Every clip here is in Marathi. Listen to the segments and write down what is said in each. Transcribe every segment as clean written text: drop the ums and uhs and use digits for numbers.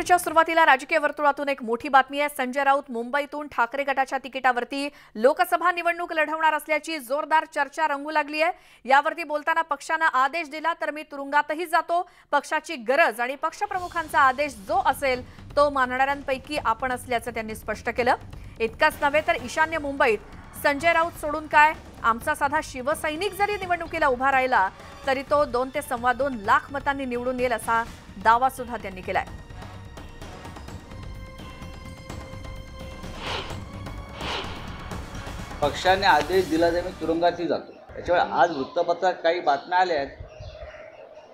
एपिसोडच्या सुरुवातीला राजकीय वर्तुळातून एक मोठी बातमी आहे। संजय राऊत मुंबईतून ठाकरे गटाच्या तिकिटावरती लोकसभा निवडणूक लढवणार असल्याची जोरदार चर्चा रंगू लागली आहे। यावरती बोलताना पक्षाने आदेश दिला तर मी तुरुंगातही जातो, पक्षाची गरज आणि पक्षप्रमुखांचा आदेश जो असेल तो मानणाऱ्यांपैकी आपण असल्याचं त्यांनी स्पष्ट केलं। इतकंच नव्हे तर ईशान्य मुंबईत संजय राऊत सोडून काय, आमचा साधा शिवसैनिक जरी निवडणुकीला उभा राहिला तरी तो 2 ते 2.25 लाख मतांनी निवडून येईल असा दावा सुद्धा त्यांनी केलाय। पक्षाने आदेश दिला तर मी तुरुंगातही जातो। त्याच्यामुळे आज वृत्तपत्रात काही बातम्या आल्या आहेत,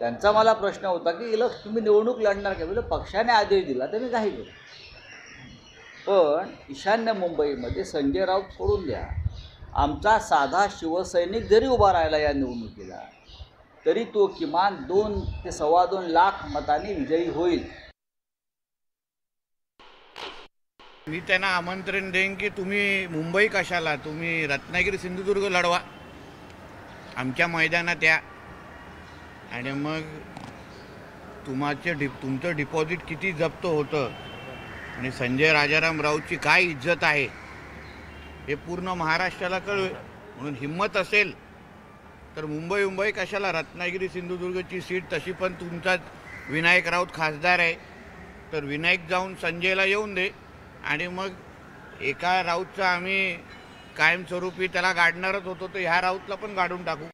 त्यांचा मला प्रश्न होता की तुम्ही निवडणूक लढणार का? पक्षाने आदेश दिला तर मी काही करू, पण ईशान्य मुंबईमध्ये संजय राऊत सोडून द्या, आमचा साधा शिवसैनिक जरी उभा राहिला या निवडणुकीला तरी तो किमान 2 ते 2.25 लाख मतांनी विजयी होईल। मी त्यांना आमंत्रण देईन की तुम्ही मुंबई कशाला, तुम्ही रत्नागिरी सिंधुदुर्ग लढवा आमच्या मैदानात या, आणि मग तुमचं डिपॉझिट किती जप्त होतं आणि संजय राजाराम राऊतची काय इज्जत आहे हे पूर्ण महाराष्ट्राला कळेल। म्हणून हिम्मत असेल तर मुंबई कशाला, रत्नागिरी सिंधुदुर्गची सीट तशी पण तुमचाच विनायक राऊत खासदार आहे, तर विनायक जाऊन संजयला येऊन दे आणि मग एका राऊतचा आम्ही कायमस्वरूपी त्याला गाडणारच होतो, तर ह्या राऊतला पण गाडून टाकू।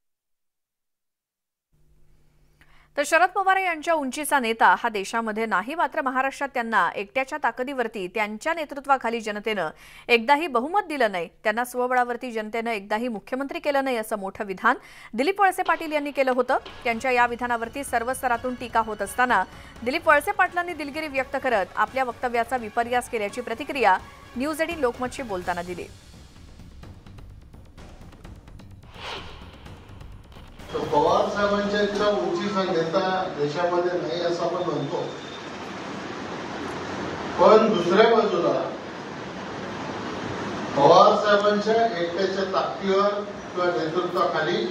तर शरद पवार यांच्या उंचीचा नेता हा देशामध्ये नाही, मात्र महाराष्ट्रात त्यांना एकट्याच्या ताकदीवरती त्यांच्या नेतृत्वाखाली जनतेनं एकदाही बहुमत दिलं नाही, त्यांना स्वबळावरती जनतेनं एकदाही मुख्यमंत्री केलं नाही असं मोठं विधान दिलीप वळसे पाटील यांनी केलं होतं। त्यांच्या या विधानावरती सर्व स्तरातून टीका होत असताना दिलीप वळसे पाटलांनी दिलगिरी व्यक्त करत आपल्या वक्तव्याचा विपर्यास केल्याची प्रतिक्रिया न्यूज 18 लोकमतशी बोलताना दिली। पवार साहेबांच्या इतका उंचीचा नेता देशामध्ये नाही असं आपण म्हणतो, पण दुसऱ्या बाजूला पवार साहेबांच्या एकट्याच्या ताकदीवर किंवा नेतृत्वाखाली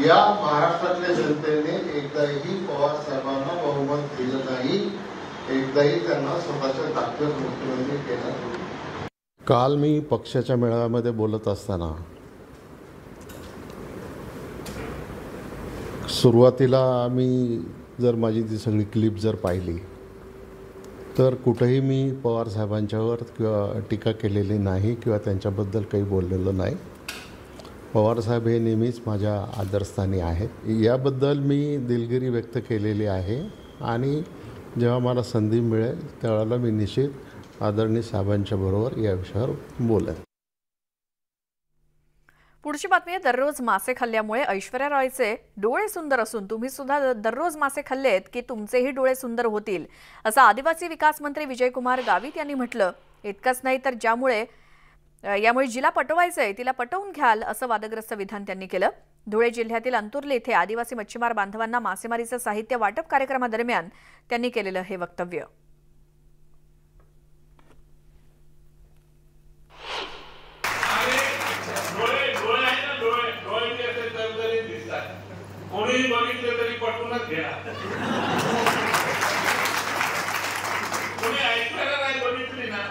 या महाराष्ट्रातल्या जनतेने एकदाही पवार साहेबांना बहुमत दिलं नाही, एकदाही त्यांना स्वतःच्या ताकदीवर मुख्यमंत्री केलं नाही। काल मी पक्षाच्या मेळाव्यामध्ये बोलत असताना सुरुवातीला मी जर माझी ती सगळी क्लिप जर पाहिली तर कुठेही मी पवार साहेबांच्यावर किंवा टीका केलेली नाही किंवा त्यांच्याबद्दल काही बोललेलं नाही। पवार साहेब हे नेहमीच माझ्या आदरस्थानी आहेत, याबद्दल मी दिलगिरी व्यक्त केलेली आहे आणि जेव्हा मला संधी मिळेल त्यावेळेला मी निश्चित आदरणीय साहेबांच्या बरोबर या विषयावर बोलेन। पुढची बातमी आहे, दररोज मासे खाल्ल्यामुळे ऐश्वर्या रॉयचे डोळे सुंदर असून तुम्ही सुद्धा दररोज मासे खाल्लेत की तुमचेही डोळे सुंदर होतील असं आदिवासी विकास मंत्री विजयकुमार गावित यांनी म्हटलं। इतकंच नाही तर यामुळे जिला पटवायचंय तिला पटवून घ्याल असं वादग्रस्त विधान त्यांनी केलं। धुळे जिल्ह्यातील अंतुर्ले येथे आदिवासी मच्छीमार बांधवांना मासेमारीचं साहित्य वाटप कार्यक्रमादरम्यान त्यांनी केलेलं हे वक्तव्य। कोणी बघितलं तरी पटवूनच घ्या, कोणी ऐकलं नाही बघितली ना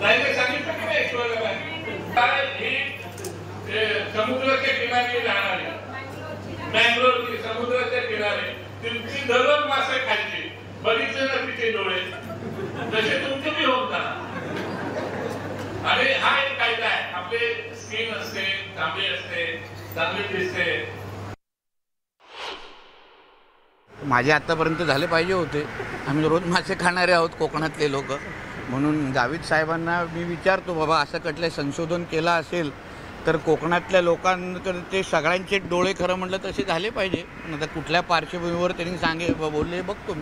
नाही सांगितलं की नाही ऐकलं नाही। हे समुद्राच्या किनारी राहणारे, मँगलोर समुद्राच्या किनारे तुमची दररोज मासे खायचे, बघितले ना तिचे डोळे जसे तुमचे बी होत ना। आणि हा एक कायदा आहे, आपले स्किन असते, तांबे असते, चांगले दिसते। माझे आत्तापर्यंत झाले पाहिजे होते, आम्ही रोज मासे खाणारे आहोत कोकणातले लोक, म्हणून गावित साहेबांना मी विचारतो बाबा असं कुठलं संशोधन केलं असेल तर कोकणातल्या लोकांकडे ते सगळ्यांचे डोळे खरं म्हटलं तसे झाले पाहिजे, आता कुठल्या पार्श्वभूमीवर त्यांनी बोलले बघतो मी।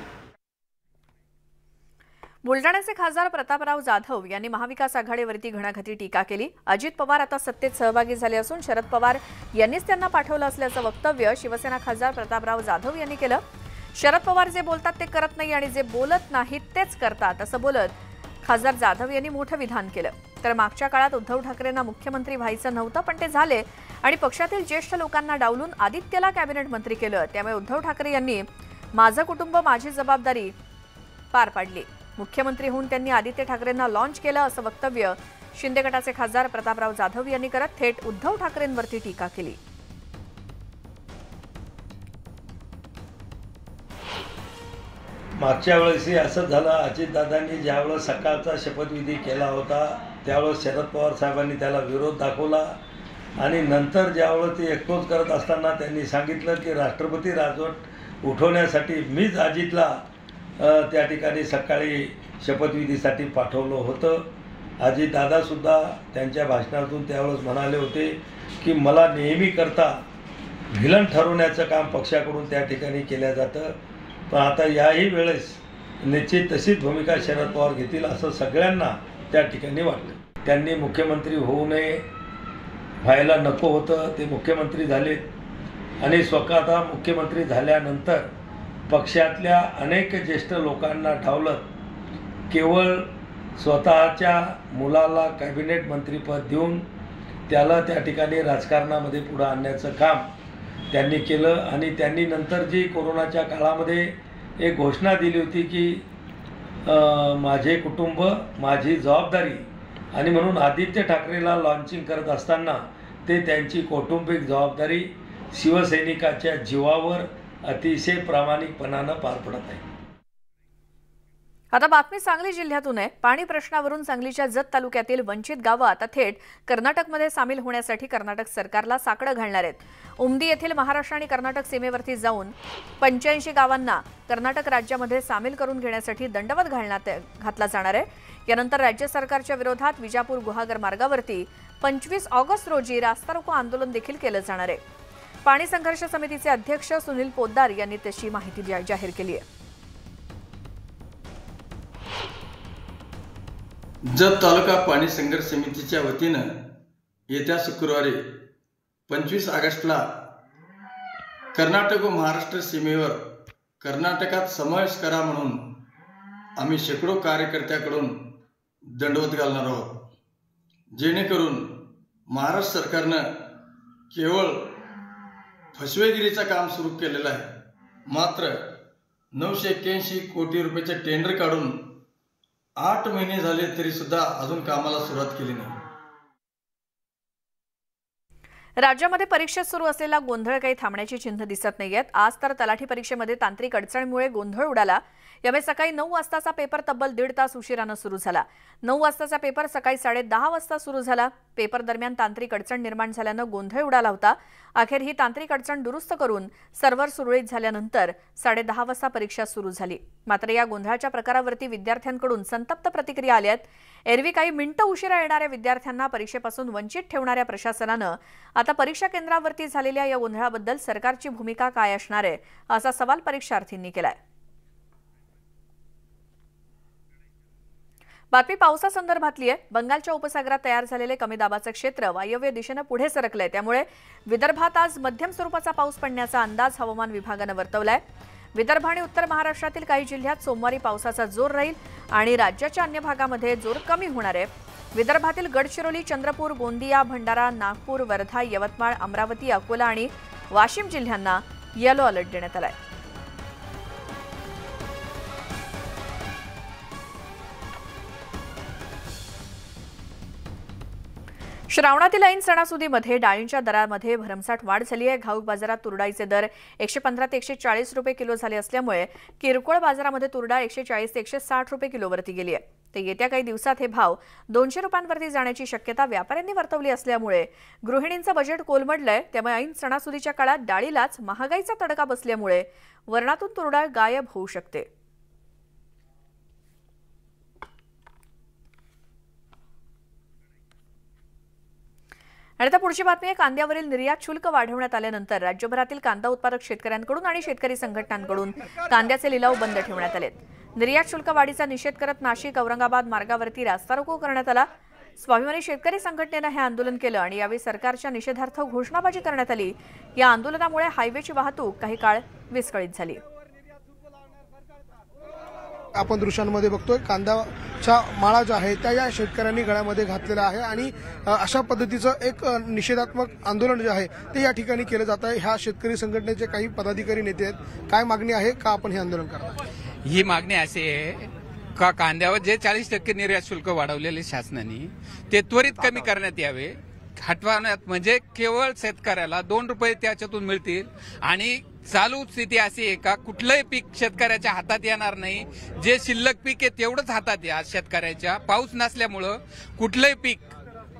बुलढाण्याचे खासदार प्रतापराव जाधव यांनी महाविकास आघाडीवरती घणाघाती टीका केली। अजित पवार आता सत्तेत सहभागी झाले असून शरद पवार यांनीच त्यांना पाठवलं असल्याचं वक्तव्य शिवसेना खासदार प्रतापराव जाधव यांनी केलं। शरद पवार जे बोलतात ते करत नाही आणि जे बोलत नाहीत तेच करतात असं बोलत खासदार जाधव यांनी मोठं विधान केलं। तर मागच्या काळात उद्धव ठाकरेंना मुख्यमंत्री व्हायचं नव्हतं पण ते झाले आणि पक्षातील ज्येष्ठ लोकांना डावलून आदित्यला कॅबिनेट मंत्री केलं, त्यामुळे उद्धव ठाकरे यांनी माझं कुटुंब माझी जबाबदारी पार पाडली। मुख्यमंत्री होऊन त्यांनी आदित्य ठाकरेंना लॉन्च केलं असं वक्तव्य शिंदे गटाचे खासदार प्रतापराव जाधव यांनी करत थेट उद्धव ठाकरेंवरती टीका केली। मागच्या वेळेसही असं झालं, अजितदादांनी ज्यावेळेस सकाळचा शपथविधी केला होता त्यावेळेस शरद पवार साहेबांनी त्याला विरोध दाखवला आणि नंतर ज्यावेळेस ते एक्सपोज करत असताना त्यांनी सांगितलं की राष्ट्रपती राजवट उठवण्यासाठी मीच अजितला त्या ठिकाणी सकाळी शपथविधीसाठी पाठवलं होतं। अजितदादासुद्धा त्यांच्या भाषणातून त्यावेळेस म्हणाले होते की मला नेहमी करता व्हिलन ठरवण्याचं काम पक्षाकडून त्या ठिकाणी केलं जातं, पण आता याही वेळेस निश्चित तशीच भूमिका शरद पवार घेतील असं सगळ्यांना त्या ठिकाणी वाटलं। त्यांनी मुख्यमंत्री होऊ नये, व्हायला नको होतं, ते मुख्यमंत्री झालेत आणि स्वतः मुख्यमंत्री झाल्यानंतर पक्षातल्या अनेक ज्येष्ठ लोकांना डावलत केवळ स्वतःच्या मुलाला कॅबिनेट मंत्रीपद देऊन त्याला त्या ठिकाणी राजकारणामध्ये पुढे आणण्याचं काम त्यांनी केलं आणि त्यांनी नंतर जी कोरोनाच्या काळामध्ये एक घोषणा दिली होती की माझे कुटुंब माझी जबाबदारी, आणि म्हणून आदित्य ठाकरेला लॉन्चिंग करत असताना ते त्यांची कौटुंबिक जबाबदारी शिवसैनिकाच्या जीवावर अतिशय प्रामाणिकपणानं पार पडत आहे। आता बातमी सांगली जिल्ह्यातून आहे। पाणी प्रश्नावरून सांगलीच्या जत तालुक्यातील वंचित गावं आता थेट कर्नाटकमध्ये सामील होण्यासाठी कर्नाटक सरकारला साकडं घालणार आहेत। उमदी येथील महाराष्ट्र आणि कर्नाटक सीमेवरती जाऊन 85 गावांना कर्नाटक राज्यामध्ये सामील करून घेण्यासाठी दंडवत घातला जाणार आहे। यानंतर राज्य सरकारच्या विरोधात विजापूर गुहागर मार्गावरती 25 ऑगस्ट रोजी रास्ता रोको आंदोलन देखील केलं जाणार आहे। पाणी संघर्ष समितीचे अध्यक्ष सुनील पोद्दार यांनी तशी माहिती जाहीर केली आहे। जत तालुका पाणी संघर्ष समितीच्या वतीनं येत्या शुक्रवारी 25 ऑगस्टला कर्नाटक व महाराष्ट्र सीमेवर कर्नाटकात समावेश करा म्हणून आम्ही शेकडो कार्यकर्त्याकडून दंडवत घालणार आहोत, जेणेकरून महाराष्ट्र सरकारनं केवळ फसवेगिरीचं काम सुरू केलेलं आहे। मात्र 981 कोटी रुपयाचे टेंडर काढून 8 महिने झाले तरी सुद्धा अजून कामाला सुरुवात केली नाही। राज्यामध्ये परीक्षेत सुरू असलेला गोंधळ काही थांबण्याची चिन्ह दिसत नाहीयेत। आज तर तलाठी परीक्षेमध्ये तांत्रिक अडचणीमुळे गोंधळ उडाला। यामुळे सकाळी 9 वाजताचा पेपर तब्बल 1.5 तास उशिराने सुरू झाला। 9 वाजताचा पेपर सकाळी 10:30 वाजता सुरू झाला। पेपर दरम्यान तांत्रिक अडचण निर्माण झाल्यानं गोंधळ उडाला होता। अखेर ही तांत्रिक अडचण दुरुस्त करून सर्व्हर सुरळीत झाल्यानंतर 10:30 वाजता परीक्षा सुरू झाली। मात्र या गोंधळाच्या प्रकारावरती विद्यार्थ्यांकडून संतप्त प्रतिक्रिया आल्या आहेत। एरवी काही मिनिटं उशिरा येणाऱ्या विद्यार्थ्यांना परीक्षेपासून वंचित ठेवणाऱ्या प्रशासनानं आता परीक्षा केंद्रावरती झालेल्या या गोंधळाबद्दल सरकारची भूमिका काय असणार आहे असा सवाल परीक्षार्थींनी केलाय। बातमी पावसासंदर्भातली आहे। बंगालच्या उपसागरात तयार झालेले कमी दाबाचं क्षेत्र वायव्य दिशेने पुढे सरकलंय, त्यामुळे विदर्भात आज मध्यम स्वरूपाचा पाऊस पडण्याचा अंदाज हवामान विभागानं वर्तवलाय। विदर्भ आणि उत्तर महाराष्ट्रातील काही जिल्ह्यात सोमवारी पावसाचा जोर राहील आणि राज्याच्या अन्य भागामध्ये जोर कमी होणार आहे। विदर्भातील गडचिरोली, चंद्रपूर, गोंदिया, भंडारा, नागपूर, वर्धा, यवतमाळ, अमरावती, अकोला आणि वाशिम जिल्ह्यांना येलो अलर्ट देण्यात आलाय। श्रावणातील ऐन सणासुदीमध्ये डाळींच्या दरामध्ये भरमसाठ वाढ झाली आहे। घाऊक बाजारात तुरडाईचे दर 115 ते 140 रुपये किलो झाले असल्यामुळे किरकोळ बाजारामध्ये तुरडाळ 140 ते 160 रुपये किलोवरती गेली आहे। ते येत्या काही दिवसात हे भाव 200 रुपयांवरती जाण्याची शक्यता व्यापाऱ्यांनी वर्तवली असल्यामुळे गृहिणींचं बजेट कोलमडलंय। त्यामुळे ऐन सणासुदीच्या काळात डाळीलाच महागाईचा तडका बसल्यामुळे वरणातून तुरडाळ गायब होऊ शकते। आणि आता पुढची बातमी आहे। कांद्यावरील निर्यात शुल्क वाढवण्यात आल्यानंतर राज्यभरातील कांदा उत्पादक शेतकऱ्यांकडून आणि शेतकरी संघटनांकडून कांद्याचे लिलाव बंद ठेवण्यात आलेत। निर्यात शुल्क वाढीचा निषेध करत नाशिक औरंगाबाद मार्गावरती रास्ता रोको करण्यात आला। स्वाभिमानी शेतकरी संघटनेनं हे आंदोलन केलं आणि यावेळी सरकारच्या निषेधार्थ घोषणाबाजी करण्यात आली। या आंदोलनामुळे हायवेची वाहतूक काही काळ विस्कळीत झाली। आपण दृश्यांमध्ये बघतोय कांद्याच्या माळा ज्या आहे त्या या शेतकऱ्यांनी गळ्यामध्ये घातलेला आहे आणि अशा पद्धतीचं एक निषेधात्मक आंदोलन जे आहे ते या ठिकाणी केलं जात आहे। ह्या शेतकरी संघटनेचे काही पदाधिकारी नेते आहेत, काय मागणी आहे, का आपण हे आंदोलन करताय? ही मागणी अशी आहे का कांद्यावर जे 40% निर्यात शुल्क वाढवलेले शासनाने ते त्वरित कमी करण्यात यावे, हटवण्यात, म्हणजे केवळ शेतकऱ्याला 2 रुपये त्याच्यातून मिळतील आणि चालू स्थिती अशी आहे का कुठलंही पीक शेतकऱ्याच्या हातात येणार नाही, जे शिल्लक पीक आहे तेवढंच हातात या शेतकऱ्याच्या. पाऊस नसल्यामुळं कुठलंही पीक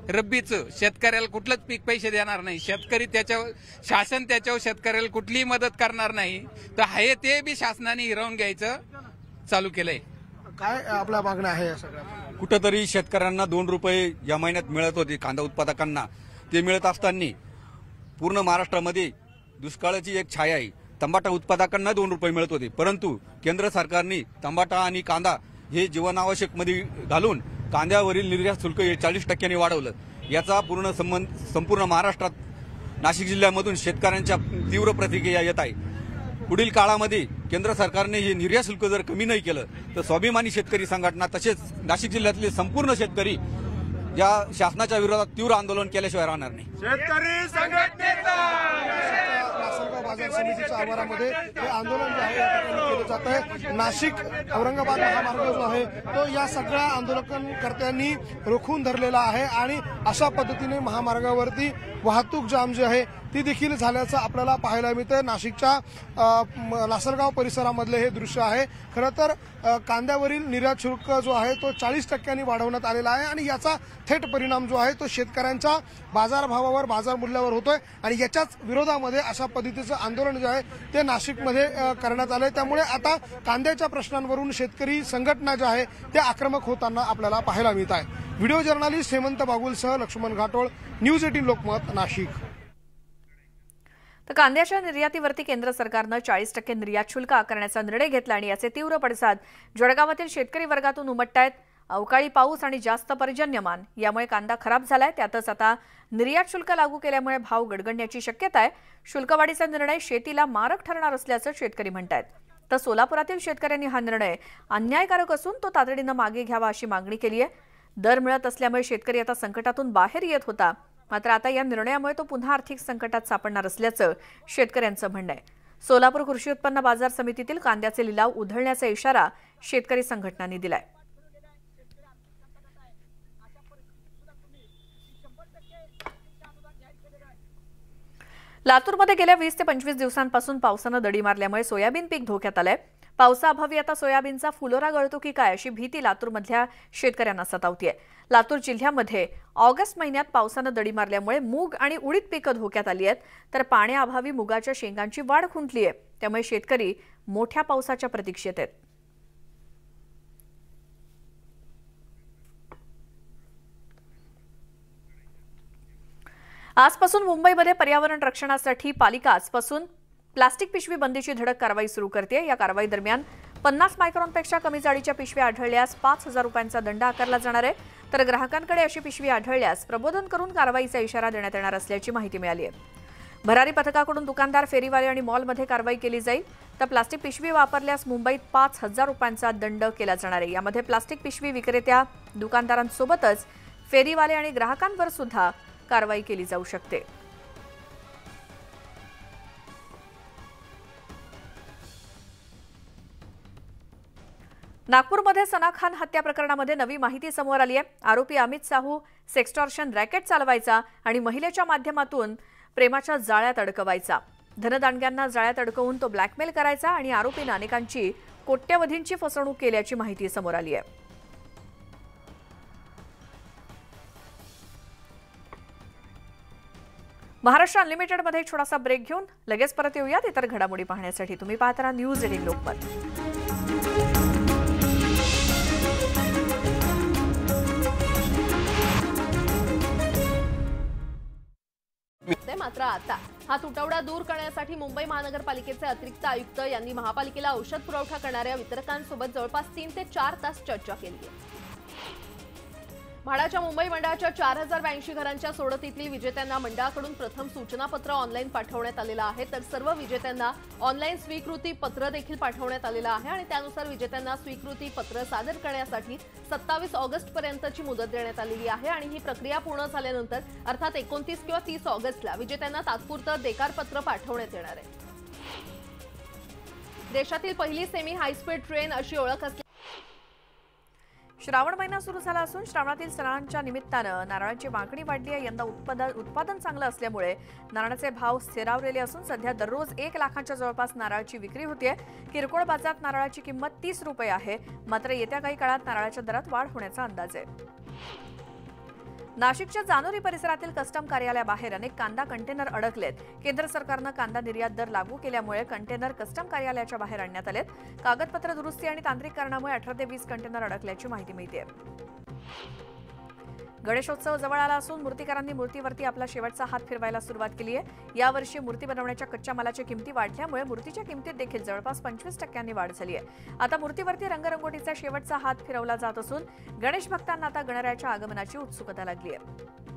रब्बीचं शेतकऱ्याला कुठलंच पीक पैसे देणार नाही, शेतकरी त्याच्यावर शासन त्याच्यावर शेतकऱ्याला कुठलीही मदत करणार नाही. तर हे ते बी शासनाने हिरावून घ्यायचं चालू केलंय. काय आपल्या मागण्या आहे या सगळ्या? कुठंतरी शेतकऱ्यांना 2 रुपये या महिन्यात मिळत होते कांदा उत्पादकांना, ते मिळत असताना पूर्ण महाराष्ट्रामध्ये दुष्काळाची एक छाया आहे. तंबाटा उत्पादकांना 2 रुपये मिळत होते, परंतु केंद्र सरकारने तंबाटा आणि कांदा हे जीवनावश्यक मध्ये घालून कांद्यावरील निर्यात शुल्क हे 40% वाढवलं. याचा संपूर्ण महाराष्ट्रात नाशिक जिल्ह्यामधून शेतकऱ्यांच्या तीव्र प्रतिक्रिया येत आहे. पुढील काळामध्ये केंद्र सरकारने हे निर्यात शुल्क जर कमी नाही केलं तर स्वाभिमानी शेतकरी संघटना तसेच नाशिक जिल्ह्यातले संपूर्ण शेतकरी या शासनाच्या विरोधात तीव्र आंदोलन केल्याशिवाय राहणार नाही. शेतकरी संघटनेचा लासलगाव बाजार समितीच्या आवारामध्ये हे आंदोलन जे आहे या ठिकाणी केलं जात आहे. नाशिक औरंगाबाद महामार्ग जो आहे तो या सगळ्या आंदोलनकर्त्यांनी रोखून धरलेला आहे आणि अशा पद्धतीने महामार्गावरती वाहतूक जाम जी आहे ती देखील झाल्याचं आपल्याला पाहायला मिळतं. नाशिकच्या लासलगाव परिसरामधले हे दृश्य आहे. खरं तर कांद्यावरील निर्यात शुल्क जो आहे तो 40% वाढवण्यात आलेला आहे आणि याचा थेट परिणाम जो आहे तो शेतकऱ्यांच्या बाजारभावावर, बाजार मूल्यावर होतोय आणि याच्याच विरोधामध्ये अशा पद्धतीचं आंदोलन जे आहे ते नाशिकमध्ये करण्यात आलंय. त्यामुळे आता कांद्याच्या प्रश्नांवरून शेतकरी संघटना ज्या आहे त्या आक्रमक होताना आपल्याला पाहायला मिळत आहे. व्हिडिओ जर्नलिस्ट हेमंत बागुलसह लक्ष्मण घाटोळ, न्यूज 18 लोकमत, नाशिक. तर कांद्याच्या निर्यातीवरती केंद्र सरकारनं 40% निर्यात शुल्क आकारण्याचा निर्णय घेतला आणि याचे तीव्र पडसाद जळगावातील शेतकरी वर्गातून उमटतायत. अवकाळी पाऊस आणि जास्त पर्जन्यमान यामुळे कांदा खराब झालाय. त्यातच आता निर्यात शुल्क लागू केल्यामुळे भाव गडगडण्याची शक्यता आहे. शुल्कवाढीचा निर्णय शेतीला मारक ठरणार असल्याचं शेतकरी म्हणतायत. तर सोलापुरातील शेतकऱ्यांनी हा निर्णय अन्यायकारक असून तो तातडीनं मागे घ्यावा अशी मागणी केली आहे. दर मिळत असल्यामुळे शेतकरी आता संकटातून बाहेर येत होता, मात्र आता या निर्णयामुळे तो पुन्हा आर्थिक संकटात सापडणार असल्याचं शेतकऱ्यांचं म्हणणं आहे. सोलापूर कृषी उत्पन्न बाजार समितीतील कांद्याचे लिलाव उधळण्याचा इशारा शेतकरी संघटनांनी दिलाय. लातूरमध्ये गेल्या 20 ते 25 दिवसांपासून पावसानं दडी मारल्यामुळे सोयाबीन पीक धोक्यात आलंय. पावसाअभावी आता सोयाबीनचा फुलोरा गळतो की काय अशी भीती लातूरमधल्या शेतकऱ्यांना सतावतीये. लातूर जिल्ह्यामध्ये ऑगस्ट महिन्यात पावसानं दडी मारल्यामुळे मूग आणि उडीद पिकं धोक्यात आली आहेत, तर पाण्याअभावी मुगाच्या शेंगांची वाढ खुंटली आहे. त्यामुळे शेतकरी मोठ्या पावसाच्या प्रतीक्षेत आहेत. आजपासून मुंबईमध्ये पर्यावरण रक्षणासाठी पालिका आजपासून प्लास्टिक पिशवी बंदीची धडक कारवाई सुरू करते. या कारवाई दरम्यान 50 मायक्रॉनपेक्षा कमी जाडीच्या पिशव्या आढळल्यास 5,000 रुपयांचा दंड आकारला जाणार आहे. तर ग्राहकांकडे अशी पिशवी आढळल्यास प्रबोधन करून कारवाईचा इशारा देण्यात येणार असल्याची माहिती मिळाली आहे. भरारी पथकाकडून दुकानदार, फेरीवाले आणि मॉलमध्ये कारवाई केली जाईल. तर प्लास्टिक पिशवी वापरल्यास मुंबईत 5,000 रुपयांचा दंड केला जाणार आहे. यामध्ये प्लास्टिक पिशवी विक्रेत्या, दुकानदारांसोबतच फेरीवाले आणि ग्राहकांवर सुद्धा कारवाई केली जाऊ शकते. नागपूरमध्ये सना खान हत्या प्रकरणामध्ये नवी माहिती समोर आली आहे. आरोपी अमित साहू सेक्स्टॉर्शन रॅकेट चालवायचा आणि महिलेच्या माध्यमातून प्रेमाच्या जाळ्यात अडकवायचा. धनदांडग्यांना जाळ्यात अडकवून तो ब्लॅकमेल करायचा आणि आरोपीने अनेकांची कोट्यवधींची फसवणूक केल्याची माहिती समोर आली आहे. महाराष्ट्र अनलिमिटेडमध्ये एक छोटासा ब्रेक घेऊन लगेच परत येऊयात इतर घडामोडी पाहण्यासाठी. तुम्ही पाहत राहा न्यूज 18 लोकमत. मात्र आता हा तुटवडा दूर करण्यासाठी मुंबई महानगरपालिकेचे अतिरिक्त आयुक्त यांनी महापालिकेला औषध पुरवठा करणाऱ्या वितरकांसोबत जवळपास 3 ते 4 तास चर्चा केली आहे. म्हाडाच्या मुंबई मंडळाच्या 4082 घरांच्या सोडतीतील विजेत्यांना मंडळाकडून प्रथम सूचनापत्र ऑनलाईन पाठवण्यात आलेलं आहे. तर सर्व विजेत्यांना ऑनलाईन स्वीकृती पत्र देखील पाठवण्यात आलेलं आहे आणि त्यानुसार विजेत्यांना स्वीकृती पत्र सादर करण्यासाठी 27 ऑगस्ट पर्यंतची मुदत देण्यात आलेली आहे आणि ही प्रक्रिया पूर्ण झाल्यानंतर अर्थात 29 किंवा 30 ऑगस्टला विजेत्यांना तात्पुरतं देकार पत्र पाठवण्यात येणार आहे. देशातील पहिली सेमी हायस्पीड ट्रेन अशी ओळख असली श्रावण महिना सुरू झाला असून श्रावणातील सणांच्या निमित्तानं नारळाची मागणी वाढली आहे। यंदा उत्पादन चांगलं असल्यामुळे नारळाचे भाव स्थिरावलेले असून सध्या दररोज 1 लाखाच्या जवळपास नारळाची विक्री होते। किरकोळ बाजारात नारळाची किंमत 30 रुपये आहे। मात्र येत्या काही काळात नारळाच्या दरात वाढ होण्याचा अंदाज आहे। नाशिकच्या जानोरी परिसरातील कस्टम कार्यालयाबाहेर अनेक कांदा कंटेनर अडकलेत। केंद्र सरकारनं कांदा निर्यात दर लागू केल्यामुळे कंटेनर कस्टम कार्यालयाच्या बाहेर आणण्यात आलेत। कागदपत्र दुरुस्ती आणि तांत्रिक कारणामुळे 18 ते 20 कंटेनर अडकल्याची माहिती मिळते। गणेशोत्सव जवळ आला असून मूर्तिकारांनी मूर्तीवरती आपला शेवटचा हात फिरवायला सुरुवात केली आहे। यावर्षी मूर्ती बनवण्याच्या कच्च्या मालाच्या किमती वाढल्यामुळे मूर्तीच्या किमतीत देखील जवळपास 25% वाढ झाली आहे। आता मूर्तीवरती रंगरंगोटीचा शेवटचा हात फिरवला जात असून गणेश भक्तांना आता गणरायाच्या आगमनाची उत्सुकता लागली आहे।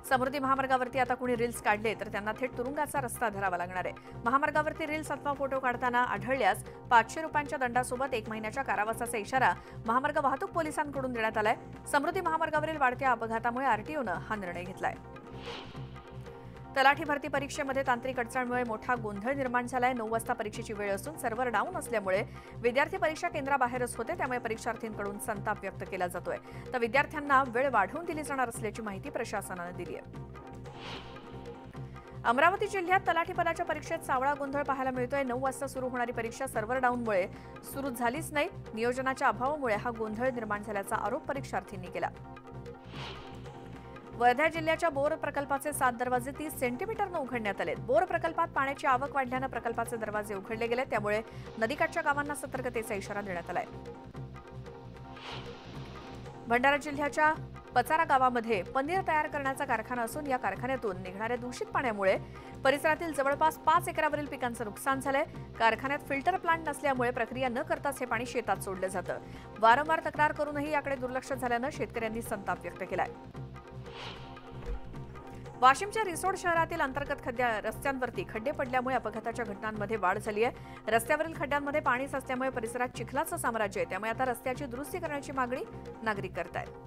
समृद्धी महामार्गावरती आता कुणी रील्स काढले तर त्यांना थेट तुरुंगाचा रस्ता धरावा लागणार आहे। महामार्गावरती रील्स अथवा फोटो काढताना आढळल्यास 500 रुपयांच्या दंडासोबत 1 महिन्याच्या कारावासाचा इशारा महामार्ग वाहतूक पोलिसांकडून देण्यात आलाय। समृद्धी महामार्गावरील वाढत्या अपघातामुळे आरटीओनं हा निर्णय घेतलाय। तलाठी भरती परीक्षेमध्ये तांत्रिक अडचणीमुळे मोठा गोंधळ निर्माण झालाय। 9 वाजता परीक्षेची वेळ असून सर्व्हर डाऊन असल्यामुळे विद्यार्थी परीक्षा केंद्राबाहेरच होते, त्यामुळे परीक्षार्थींकडून संताप व्यक्त केला जातोय। तर विद्यार्थ्यांना वेळ वाढवून दिली जाणार असल्याची माहिती प्रशासनानं दिली आहे। अमरावती जिल्ह्यात तलाठी पदाच्या परीक्षेत सावळा गोंधळ पाहायला मिळतोय। 9 वाजता सुरू होणारी परीक्षा सर्व्हर डाऊनमुळे सुरू झालीच नाही। नियोजनाच्या अभावामुळे हा गोंधळ निर्माण झाल्याचा आरोप परीक्षार्थींनी केला। वर्धा जिल्ह्याच्या बोर प्रकल्पाचे 7 दरवाजे 30 सेंटीमीटरनं उघडण्यात आले। बोर प्रकल्पात पाण्याची आवक वाढल्यानं प्रकल्पाचे दरवाजे उघडले गेले, त्यामुळे नदीकाठच्या गावांना सतर्कतेचा इशारा देण्यात आलाय। भंडारा जिल्ह्याच्या पचारा गावामध्ये पनीर तयार करण्याचा कारखाना असून या कारखान्यातून निघणाऱ्या दूषित पाण्यामुळे परिसरातील जवळपास 5 एकरावरील पिकांचं नुकसान झालंय। कारखान्यात फिल्टर प्लांट नसल्यामुळे प्रक्रिया न करताच हे पाणी शेतात सोडलं जातं। वारंवार तक्रार करूनही याकडे दुर्लक्ष झाल्यानं शेतकऱ्यांनी संताप व्यक्त केलाय। वाशिमच्या रिसोड शहरातील अंतर्गत रस्त्यांवरती खड्डे पडल्यामुळे अपघाताच्या घटनांमध्ये वाढ झाली आहे। रस्त्यावरील खड्ड्यांमध्ये पाणी साचल्यामुळे परिसरात चिखलाचं साम्राज्य आहे, त्यामुळे आता रस्त्याची दुरुस्ती करण्याची मागणी नागरिक करतायत।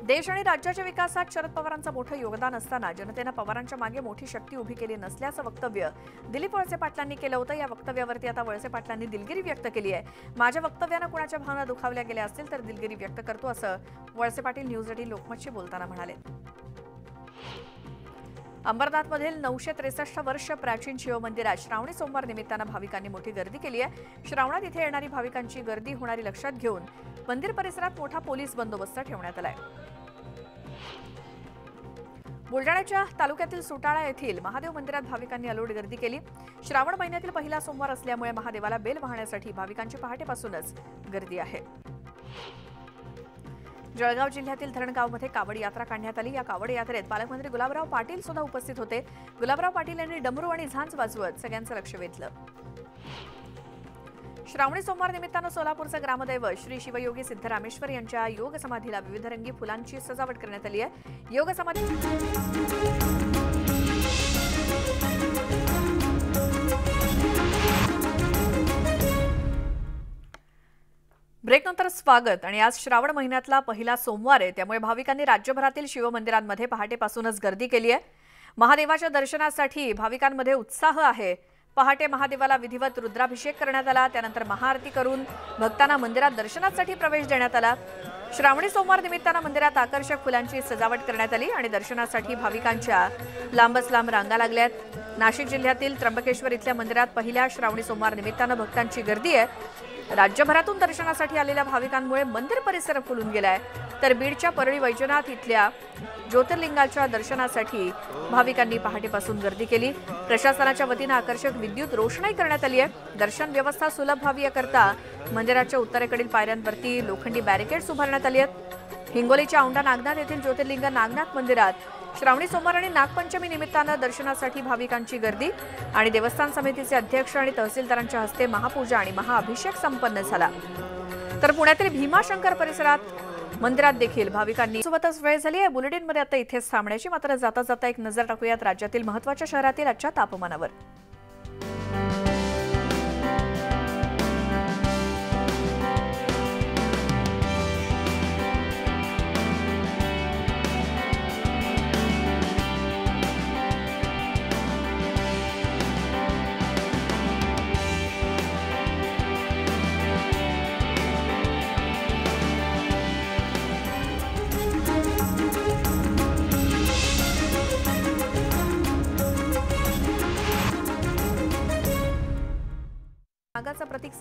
देश आणि राज्याच्या विकासात शरद पवारांचं मोठं योगदान असताना जनतेनं पवारांच्या मागे मोठी शक्ती उभी केली नसल्याचं वक्तव्य दिलीप वळसे पाटलांनी केलं होतं। या वक्तव्यावरती आता वळसे पाटलांनी दिलगिरी व्यक्त केली आहे। माझ्या वक्तव्यानं कुणाच्या भावना दुखावल्या गेल्या असतील तर दिलगिरी व्यक्त करतो, असं वळसे पाटील न्यूज 18 लोकमतशी बोलताना म्हणाले। अंबरनाथमधील 963 वर्ष प्राचीन शिवमंदिरात श्रावणी सोमवार निमित्तानं भाविकांनी मोठी गर्दी केली आहे। श्रावणात इथे येणारी भाविकांची गर्दी होणारी लक्षात घेऊन मंदिर परिसरात मोठा पोलीस बंदोबस्त ठेवण्यात आलाय। बुलडाण्याच्या तालुक्यातील सुटाळा येथील महादेव मंदिरात भाविकांनी अलोट गर्दी केली। श्रावण महिन्यातील पहिला सोमवार असल्यामुळे महादेवाला बेल वाहण्यासाठी भाविकांची पहाटेपासूनच गर्दी आहे। जळगाव जिल्ह्यातील धरणगावमध्ये कावड यात्रा काढण्यात आली। या कावड यात्रेत पालकमंत्री गुलाबराव पाटील सुद्धा उपस्थित होते। गुलाबराव पाटील यांनी डमरू आणि झांज वाजवत सगळ्यांचं लक्ष वेधलं। श्रावणी सोमवार निमित्तानं सोलापूरचं ग्रामदैवत श्री शिवयोगी सिद्धरामेश्वर यांच्या योग समाधीला विविध रंगी फुलांची सजावट करण्यात आली आहे। योग समाधी ब्रेकनंतर स्वागत। आणि आज श्रावण महिन्यातला पहिला सोमवार आहे, त्यामुळे भाविकांनी राज्यभरातील शिवमंदिरांमध्ये पहाटेपासूनच गर्दी केली आहे। महादेवाच्या दर्शनासाठी भाविकांमध्ये उत्साह आहे। पहाटे महादेवाला विधिवत रुद्राभिषेक करण्यात आला, त्यानंतर महाआरती करून भक्तांना मंदिरात दर्शनासाठी प्रवेश देण्यात आला। श्रावणी सोमवार निमित्तानं मंदिरात आकर्षक फुलांची सजावट करण्यात आली आणि दर्शनासाठी भाविकांच्या लांबच लांब रांगा लागल्यात। नाशिक जिल्ह्यातील त्र्यंबकेश्वर इथल्या मंदिरात पहिल्या श्रावणी सोमवार निमित्तानं भक्तांची गर्दी आहे। राज्यभरातून दर्शनासाठी आलेल्या भाविकांमुळे मंदिर परिसर फुलून गेलाय, तर बीडच्या परळी वैजनाथ इथल्या ज्योतिर्लिंगाच्या दर्शनासाठी भाविकांनी पहाटेपासून गर्दी केली। प्रशासनाच्या वतीनं आकर्षक विद्युत रोषणाई करण्यात आली आहे। दर्शन व्यवस्था सुलभ व्हावी याकरता मंदिराच्या उत्तरेकडील पायऱ्यांवरती लोखंडी बॅरिकेड्स उभारण्यात आली आहेत। हिंगोलीच्या औंढा नागनाथ येथील ज्योतिर्लिंग नागनाथ मंदिरात श्रावणी सोमवार आणि नागपंचमी निमित्तानं दर्शनासाठी भाविकांची गर्दी आणि देवस्थान समितीचे अध्यक्ष आणि तहसीलदारांच्या हस्ते महापूजा आणि महाअभिषेक संपन्न झाला। तर पुण्यातील भीमाशंकर परिसरात मंदिरात देखील भाविकांनी सोबतच वेळ झाली आहे। बुलेटिनमध्ये आता इथेच थांबण्याची, मात्र जाता जाता एक नजर टाकूयात राज्यातील महत्त्वाच्या शहरातील आजच्या तापमानावर। असल्याचं प्रतीक